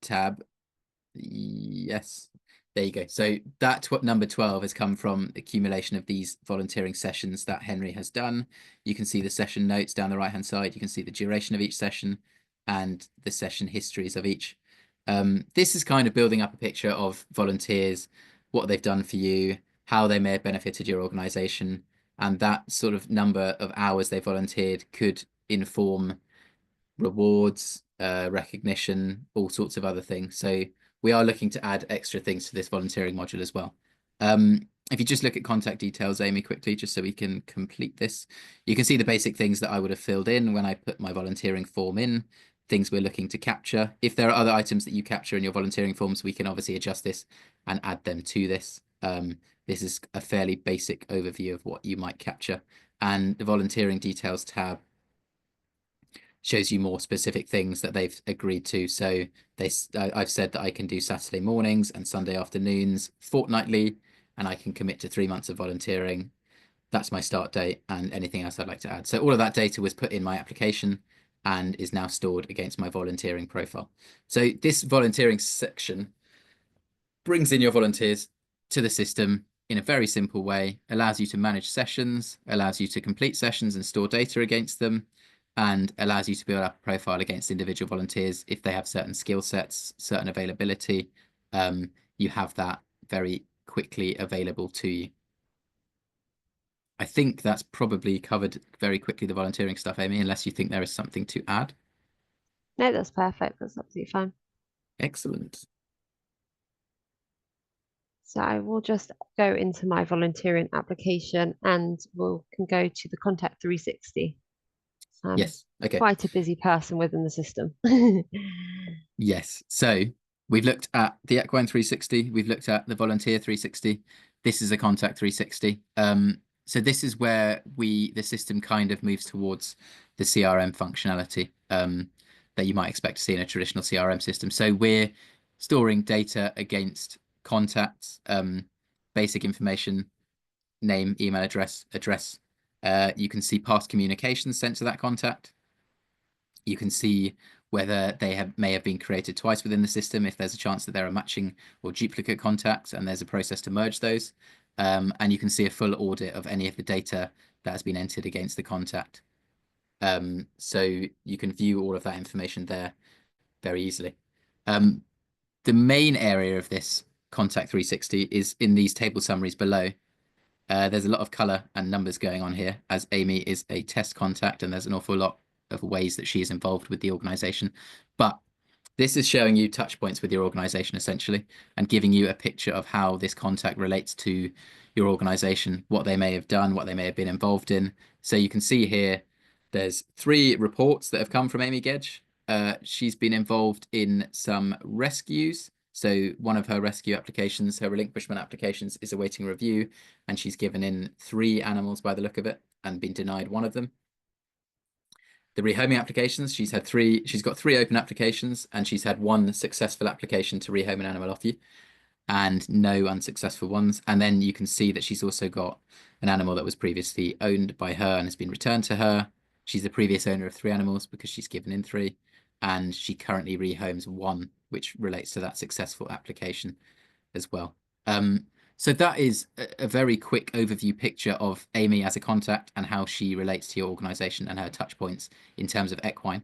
tab, yes, there you go. So that number 12 has come from accumulation of these volunteering sessions that Henry has done. You can see the session notes down the right-hand side. You can see the duration of each session and the session histories of each. This is kind of building up a picture of volunteers, what they've done for you, how they may have benefited your organization, and that sort of number of hours they volunteered could inform rewards, recognition, all sorts of other things. So we are looking to add extra things to this volunteering module as well. If you just look at contact details, Amy, quickly, just so we can complete this, you can see the basic things that I would have filled in when I put my volunteering form in, things we're looking to capture. If there are other items that you capture in your volunteering forms, we can obviously adjust this and add them to this. This is a fairly basic overview of what you might capture. And the volunteering details tab shows you more specific things that they've agreed to. So I've said that I can do Saturday mornings and Sunday afternoons fortnightly, and I can commit to 3 months of volunteering. That's my start date and anything else I'd like to add. So all of that data was put in my application and is now stored against my volunteering profile. So this volunteering section brings in your volunteers to the system in a very simple way, allows you to manage sessions, allows you to complete sessions and store data against them, and allows you to build up a profile against individual volunteers if they have certain skill sets, certain availability. You have that very quickly available to you. I think that's probably covered very quickly the volunteering stuff, Amy, unless you think there is something to add. No, that's perfect. That's absolutely fine. Excellent. So I will just go into my volunteering application and we'll can go to the Contact 360. Yes. Okay. Quite a busy person within the system. Yes. So we've looked at the Equine 360. We've looked at the Volunteer 360. This is a Contact 360. So this is where the system kind of moves towards the CRM functionality that you might expect to see in a traditional CRM system. So we're storing data against contacts, basic information, name, email address. You can see past communications sent to that contact. You can see whether they may have been created twice within the system, if there's a chance that there are matching or duplicate contacts, and there's a process to merge those. And you can see a full audit of any of the data that has been entered against the contact. So you can view all of that information there very easily. The main area of this Contact 360 is in these table summaries below. There's a lot of color and numbers going on here, as Amy is a test contact and there's an awful lot of ways that she is involved with the organization. But this is showing you touch points with your organization essentially, and giving you a picture of how this contact relates to your organization, what they may have done, what they may have been involved in. So you can see here, there's 3 reports that have come from Amy Gedge. She's been involved in some rescues. So one of her rescue applications, her relinquishment applications, is awaiting review, and she's given in 3 animals by the look of it and been denied one of them. The rehoming applications, she's got 3 open applications, and she's had 1 successful application to rehome an animal off you, and no unsuccessful ones. And then you can see that she's also got an animal that was previously owned by her and has been returned to her. She's the previous owner of 3 animals because she's given in 3, and she currently rehomes 1, which relates to that successful application as well. So that is a very quick overview picture of Amy as a contact and how she relates to your organization and her touch points in terms of equine.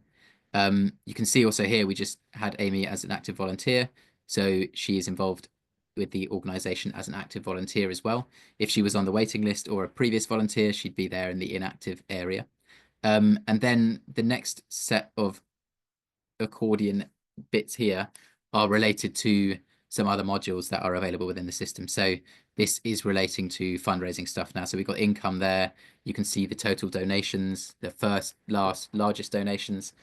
You can see also here we just had Amy as an active volunteer, so she is involved with the organization as an active volunteer as well. If she was on the waiting list or a previous volunteer, she'd be there in the inactive area. And then the next set of accordion bits here are related to some other modules that are available within the system. So this is relating to fundraising stuff now. So we've got income there. You can see the total donations, the first, last, largest donations,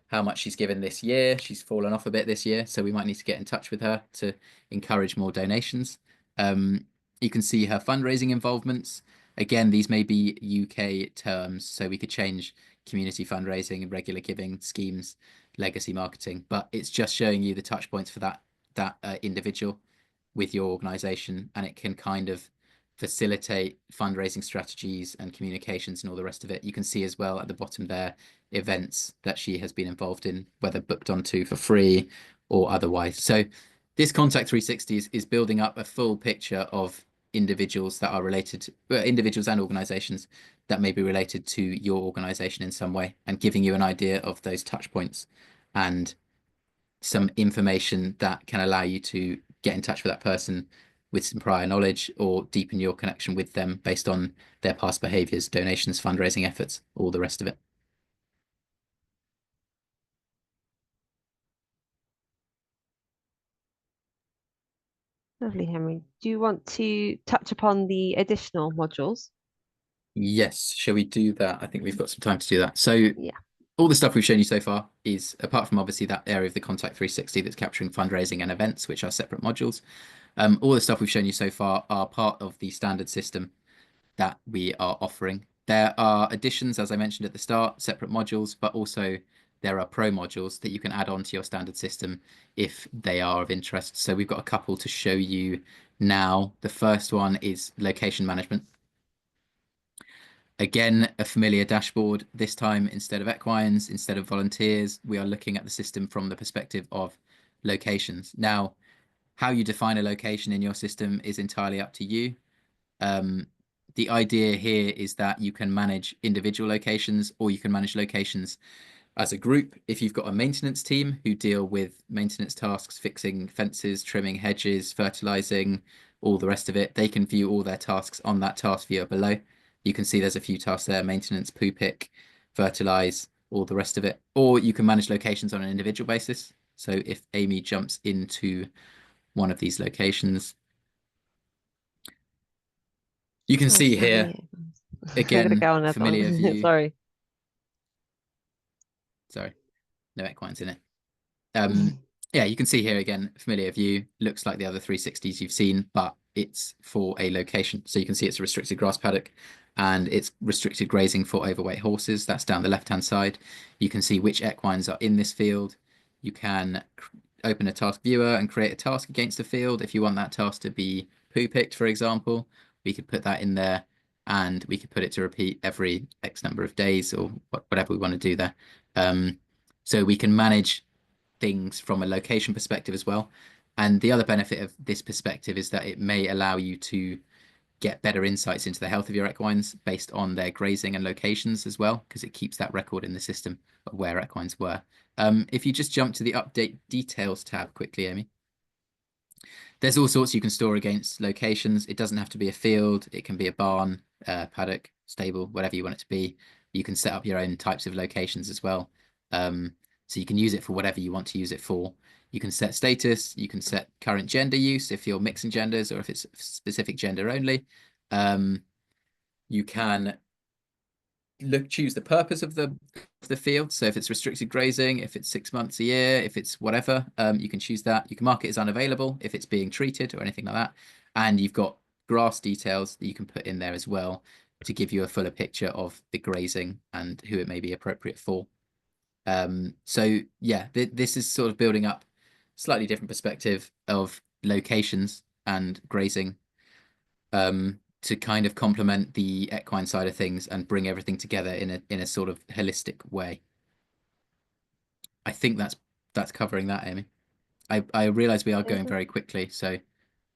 how much she's given this year. She's fallen off a bit this year, so we might need to get in touch with her to encourage more donations. You can see her fundraising involvements. Again, these may be UK terms, so we could change community fundraising and regular giving schemes, legacy marketing, but it's just showing you the touch points for that individual with your organization, and it can kind of facilitate fundraising strategies and communications and all the rest of it. You can see as well at the bottom there events that she has been involved in, whether booked onto for free or otherwise. So this Contact 360 is building up a full picture of individuals that are related to, individuals and organizations that may be related to your organization in some way, and giving you an idea of those touch points and some information that can allow you to get in touch with that person with some prior knowledge or deepen your connection with them based on their past behaviors, donations, fundraising efforts, all the rest of it. Lovely, Henry. Do you want to touch upon the additional modules? Yes, shall we do that? I think we've got some time to do that. So Yeah. all the stuff we've shown you so far is, apart from obviously that area of the Contact 360 that's capturing fundraising and events, which are separate modules, all the stuff we've shown you so far are part of the standard system that we are offering. There are additions, as I mentioned at the start, separate modules, but also there are pro modules that you can add on to your standard system if they are of interest. So we've got a couple to show you now. The first one is location management. Again, a familiar dashboard. This time, instead of equines, instead of volunteers, we are looking at the system from the perspective of locations. Now, how you define a location in your system is entirely up to you. The idea here is that you can manage individual locations, or you can manage locations as a group. If you've got a maintenance team who deal with maintenance tasks, fixing fences, trimming hedges, fertilizing, all the rest of it, they can view all their tasks on that task viewer below. You can see there's a few tasks there: maintenance, poo pick, fertilize, all the rest of it. Or you can manage locations on an individual basis. So if Amy jumps into one of these locations, you can see here, I'm gonna again, go on another familiar one. view. Sorry. Sorry, no equines in it. Yeah, you can see here again, familiar view, looks like the other 360s you've seen, but it's for a location. So you can see it's a restricted grass paddock, and it's restricted grazing for overweight horses. That's down the left-hand side. You can see which equines are in this field. You can open a task viewer and create a task against the field. If you want that task to be poo picked, for example, we could put that in there, and we could put it to repeat every X number of days, or whatever we want to do there. So we can manage things from a location perspective as well. And the other benefit of this perspective is that it may allow you to get better insights into the health of your equines based on their grazing and locations as well, because it keeps that record in the system of where equines were. If you just jump to the update details tab quickly, Amy. There's all sorts you can store against locations. It doesn't have to be a field. It can be a barn, paddock, stable, whatever you want it to be. You can set up your own types of locations as well. So you can use it for whatever you want to use it for. You can set status, you can set current gender use if you're mixing genders or if it's specific gender only. You can choose the purpose of the field. So if it's restricted grazing, if it's 6 months a year, if it's whatever, you can choose that. You can mark it as unavailable if it's being treated or anything like that. And you've got grass details that you can put in there as well to give you a fuller picture of the grazing and who it may be appropriate for. So yeah, this is sort of building up slightly different perspective of locations and grazing to kind of complement the equine side of things and bring everything together in a sort of holistic way. I think that's covering that, Amy. I realize we are going very quickly, so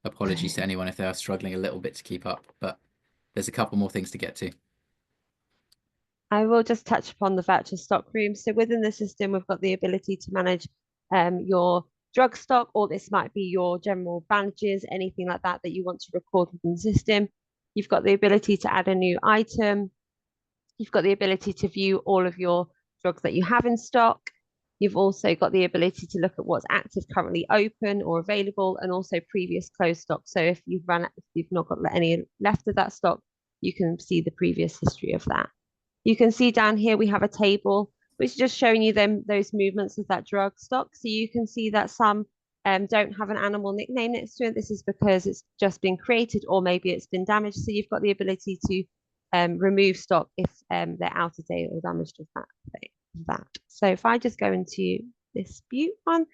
apologies to anyone if they are struggling a little bit to keep up, but there's a couple more things to get to. I will just touch upon the voucher stock room. So within the system, we've got the ability to manage your drug stock, or this might be your general bandages, anything like that that you want to record within the system. You've got the ability to add a new item. You've got the ability to view all of your drugs that you have in stock. You've also got the ability to look at what's active, currently open or available, and also previous closed stock. So if you've not got any left of that stock, you can see the previous history of that. You can see down here we have a table which is just showing you those movements of that drug stock. So you can see that some don't have an animal nickname next to it. This is because it's just been created or maybe it's been damaged. So you've got the ability to remove stock if they're out of date or damaged with that. So if I just go into this Butte one,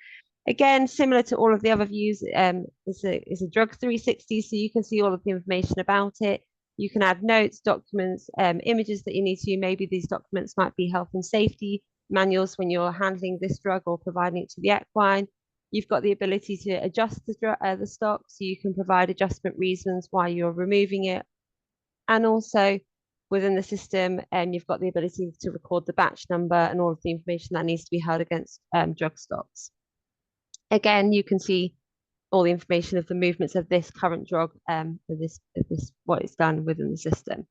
again, similar to all of the other views, it's a drug 360, so you can see all of the information about it. You can add notes, documents, images that you need to. Maybe these documents might be health and safety manuals when you're handling this drug or providing it to the equine. You've got the ability to adjust the stock, so you can provide adjustment reasons why you're removing it. And also within the system, you've got the ability to record the batch number and all of the information that needs to be held against drug stocks. Again, you can see all the information of the movements of this current drug, what it's done within the system.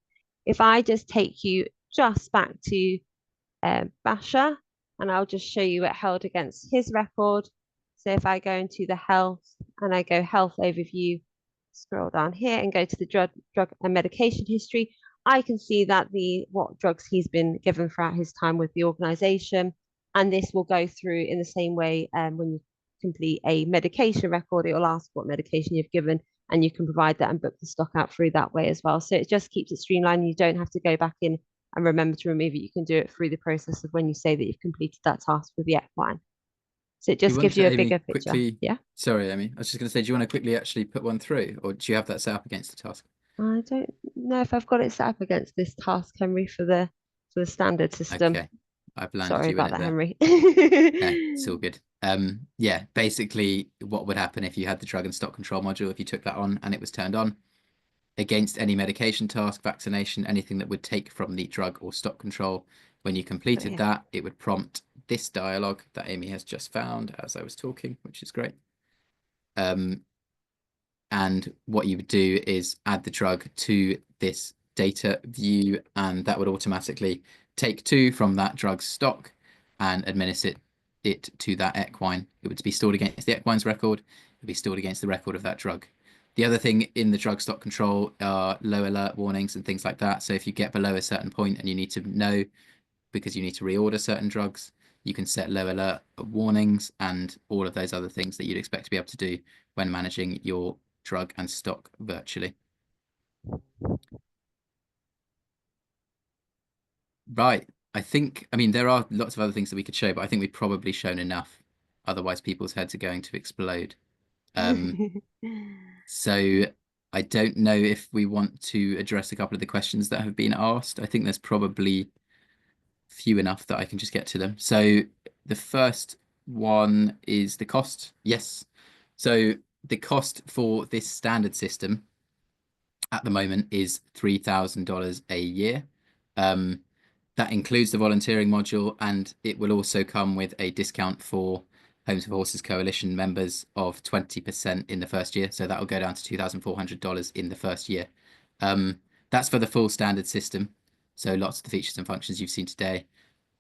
If I just take you just back to Basha, and I'll just show you it held against his record. So if I go into the health and I go health overview, scroll down here and go to the drug and medication history, I can see that what drugs he's been given throughout his time with the organization. And this will go through in the same way when you complete a medication record, it will ask what medication you've given, and you can provide that and book the stock out through that way as well. So it just keeps it streamlined. You don't have to go back in and remember to remove it. You can do it through the process of when you say that you've completed that task with the equine. So it just gives you a bigger picture. Yeah. Sorry, Amy. I was just going to say, do you want to quickly actually put one through, or do you have that set up against the task? I don't know if I've got it set up against this task, Henry, for the standard system. Okay. I've landed Sorry you about in it that, there. Henry. No, it's all good. Yeah, basically what would happen if you had the drug and stock control module, if you took that on and it was turned on against any medication task, vaccination, anything that would take from the drug or stock control, when you completed that, it would prompt this dialogue that Amy has just found as I was talking, which is great. And what you would do is add the drug to this data view, and that would automatically take 2 from that drug stock and administer it to that equine. It would be stored against the equine's record. It would be stored against the record of that drug. The other thing in the drug stock control are low alert warnings and things like that. So if you get below a certain point and you need to know because you need to reorder certain drugs, you can set low alert warnings and all of those other things that you'd expect to be able to do when managing your drug and stock virtually. Right. I mean, there are lots of other things that we could show, but I think we've probably shown enough. Otherwise, people's heads are going to explode. So I don't know if we want to address a couple of the questions that have been asked. I think there's probably few enough that I can just get to them. So the first one is the cost. Yes. So the cost for this standard system at the moment is $3,000 a year. That includes the volunteering module, and it will also come with a discount for Homes for Horses Coalition members of 20% in the first year. So that will go down to $2,400 in the first year. That's for the full standard system. So lots of the features and functions you've seen today.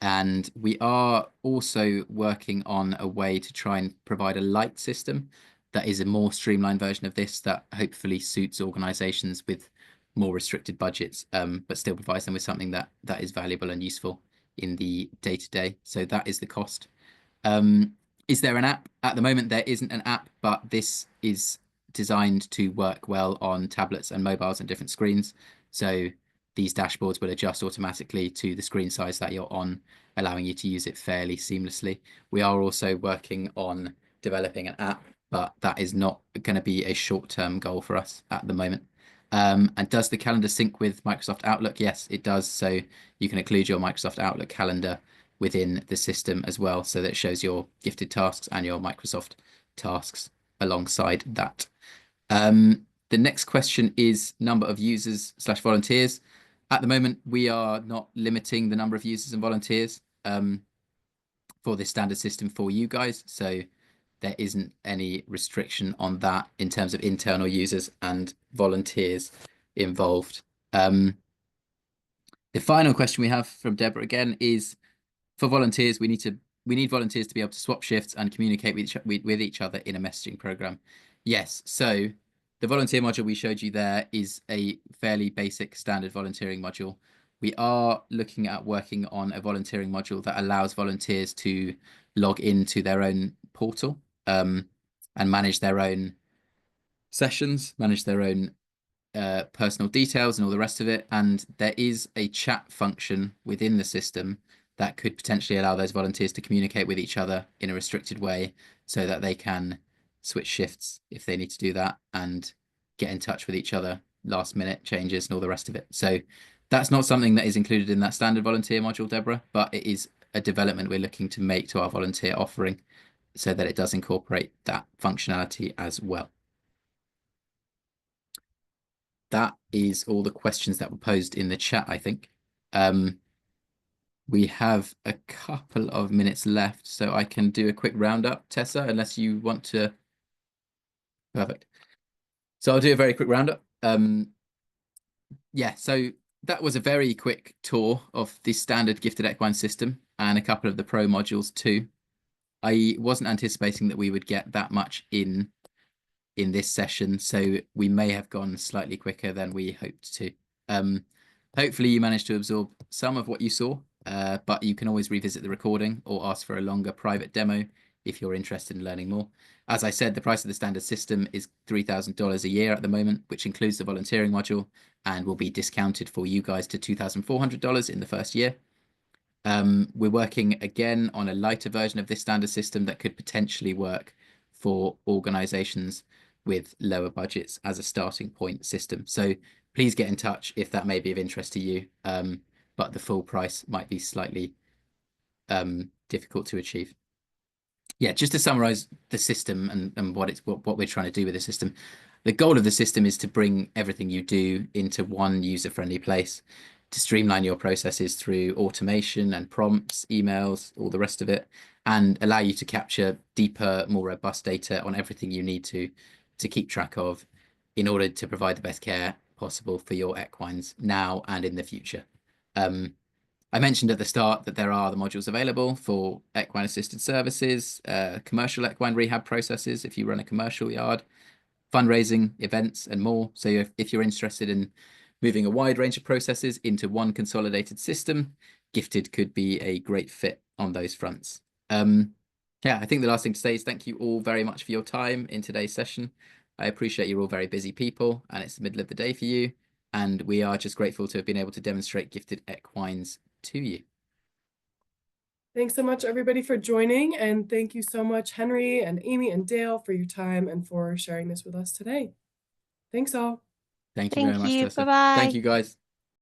And we are also working on a way to try and provide a light system that is a more streamlined version of this that hopefully suits organizations with more restricted budgets, but still provides them with something that is valuable and useful in the day-to-day. So that is the cost. Is there an app? At the moment, there isn't an app, but this is designed to work well on tablets and mobiles and different screens. So these dashboards will adjust automatically to the screen size that you're on, allowing you to use it fairly seamlessly. We are also working on developing an app, but that is not going to be a short-term goal for us at the moment. And does the calendar sync with Microsoft Outlook? Yes, it does. So you can include your Microsoft Outlook calendar within the system as well, so that it shows your gifted tasks and your Microsoft tasks alongside that. The next question is number of users / volunteers. At the moment, we are not limiting the number of users and volunteers for this standard system for you guys. So there isn't any restriction on that in terms of internal users and volunteers involved. The final question we have from Deborah again is, for volunteers, we need volunteers to be able to swap shifts and communicate with each other in a messaging program. Yes, so the volunteer module we showed you there is a fairly basic standard volunteering module. We are looking at working on a volunteering module that allows volunteers to log into their own portal and manage their own sessions, manage their own personal details and all the rest of it. And there is a chat function within the system that could potentially allow those volunteers to communicate with each other in a restricted way so that they can switch shifts if they need to do that and get in touch with each other, last minute changes and all the rest of it. So that's not something that is included in that standard volunteer module, Deborah, but it is a development we're looking to make to our volunteer offering so that it does incorporate that functionality as well. That is all the questions that were posed in the chat, I think. We have a couple of minutes left, so I can do a quick roundup, Tessa, unless you want to. Perfect. So I'll do a very quick roundup. Yeah, so that was a very quick tour of the standard gifted equine system and a couple of the pro modules too. I wasn't anticipating that we would get that much in this session, so we may have gone slightly quicker than we hoped to. Hopefully you managed to absorb some of what you saw, but you can always revisit the recording or ask for a longer private demo if you're interested in learning more. As I said, the price of the standard system is $3,000 a year at the moment, which includes the volunteering module and will be discounted for you guys to $2,400 in the first year. We're working again on a lighter version of this standard system that could potentially work for organizations with lower budgets as a starting point system. So please get in touch if that may be of interest to you, but the full price might be slightly difficult to achieve. Yeah, just to summarize the system and what we're trying to do with the system. The goal of the system is to bring everything you do into one user-friendly place, to streamline your processes through automation and prompts, emails, all the rest of it, and allow you to capture deeper, more robust data on everything you need to keep track of in order to provide the best care possible for your equines now and in the future. I mentioned at the start that there are the modules available for equine assisted services, commercial equine rehab processes if you run a commercial yard, fundraising, events, and more. So if you're interested in moving a wide range of processes into one consolidated system, Gifted could be a great fit on those fronts. Yeah, I think the last thing to say is thank you all very much for your time in today's session. I appreciate you're all very busy people and it's the middle of the day for you. And we are just grateful to have been able to demonstrate Gifted equines to you. Thanks so much, everybody, for joining. And thank you so much, Henry and Amy and Dale, for your time and for sharing this with us today. Thanks all. Thank you very much, Tessa. Bye-bye. Thank you, guys.